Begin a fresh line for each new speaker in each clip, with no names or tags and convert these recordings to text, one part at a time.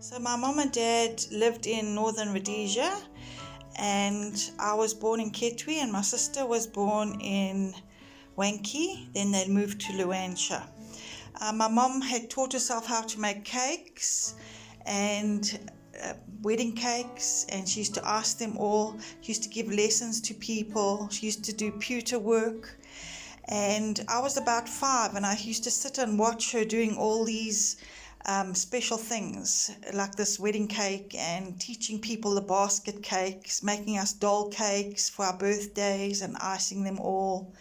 So my mom and dad lived in northern Rhodesia, and I was born in Ketwe, and my sister was born in VANLFE. Then they moved to Luanshya. My mom had taught herself how to make cakes and wedding cakes, and she used to ask them all. She used to give lessons to people. She used to do pewter work. And I was about 5, and I used to sit and watch her doing all these special things like this wedding cake, and teaching people the basket cakes, making us doll cakes for our birthdays and icing them all.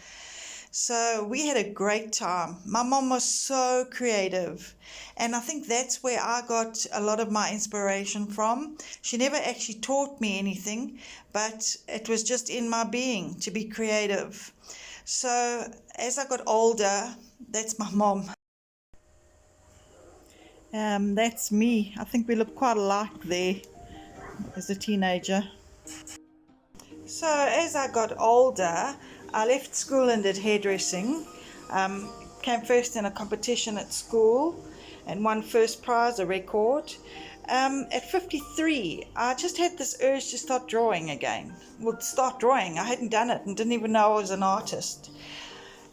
So we had a great time. My mom was so creative, and I think that's where I got a lot of my inspiration from. She never actually taught me anything, but it was just in my being to be creative. So as I got older, that's my mom. That's me. I think we look quite alike there as a teenager. So as I got older, I left school and did hairdressing. Came first in a competition at school and won first prize, a record. At 53, I just had this urge to start drawing again. Well, start drawing. I hadn't done it and didn't even know I was an artist.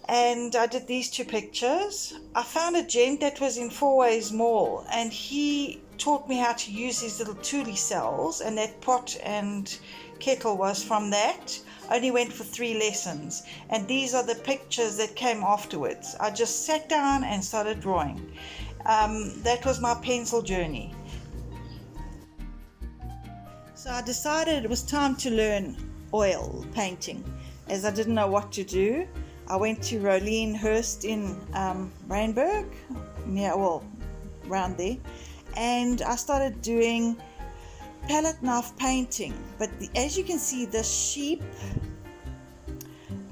And I did these 2 pictures. I found a gent that was in Four Ways Mall, and he taught me how to use these little tule cells, and that pot and kettle was from that. Only went for 3 lessons, and these are the pictures that came afterwards. I just sat down and started drawing. That was my pencil journey. So I decided it was time to learn oil painting, as I didn't know what to do. I went to Rolene Hurst in Randburg, around there, and I started doing palette knife painting. But as you can see, the sheep,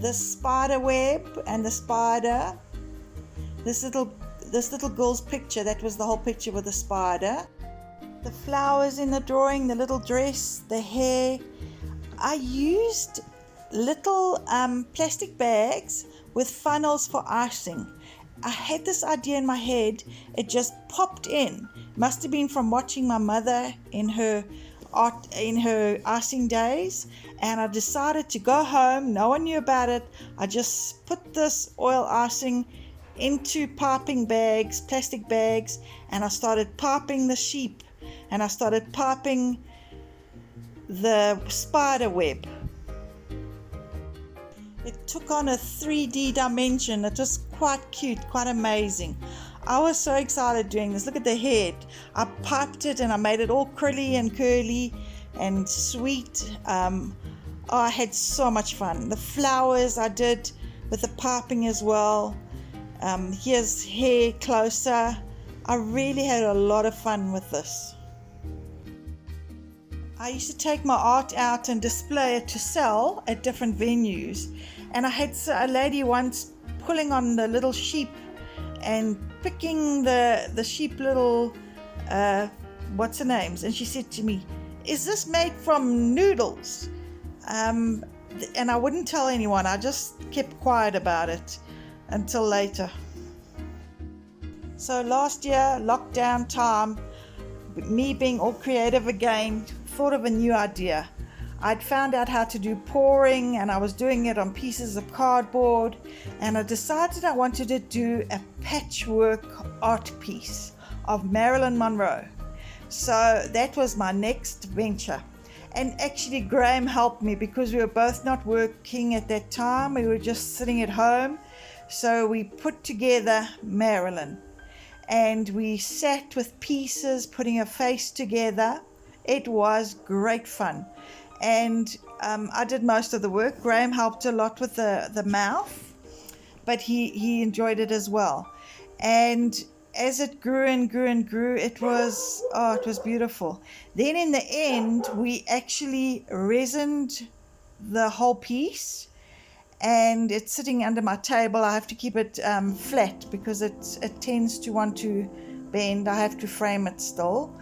the spider web, and the spider, this little girl's picture, that was the whole picture with the spider, the flowers in the drawing, the little dress, the hair. I used little plastic bags with funnels for icing. I had this idea in my head. It just popped in. Must have been from watching my mother in her icing days, and I decided to go home. No one knew about it. I just put this oil icing into piping bags, plastic bags, and I started piping the sheep, and I started piping the spider web. It took on a 3D dimension. It was quite cute, quite amazing. I was so excited doing this. Look at the head. I piped it and I made it all curly and curly and sweet. I had so much fun. The flowers I did with the piping as well. Here's hair closer. I really had a lot of fun with this. I used to take my art out and display it to sell at different venues, and I had a lady once pulling on the little sheep and picking the sheep little what's her names, and she said to me, "Is this made from noodles?" And I wouldn't tell anyone. I just kept quiet about it until later. So last year, lockdown time, me being all creative again, thought of a new idea. I'd found out how to do pouring, and I was doing it on pieces of cardboard, and I decided I wanted to do a patchwork art piece of Marilyn Monroe. So that was my next venture. And actually Graham helped me because we were both not working at that time. We were just sitting at home. So we put together Marilyn, and we sat with pieces, putting her face together. It was great fun. And I did most of the work. Graham helped a lot with the mouth, but he enjoyed it as well. And as it grew and grew and grew, it was beautiful. Then in the end, we actually resined the whole piece, and it's sitting under my table. I have to keep it flat because it tends to want to bend. I have to frame it still.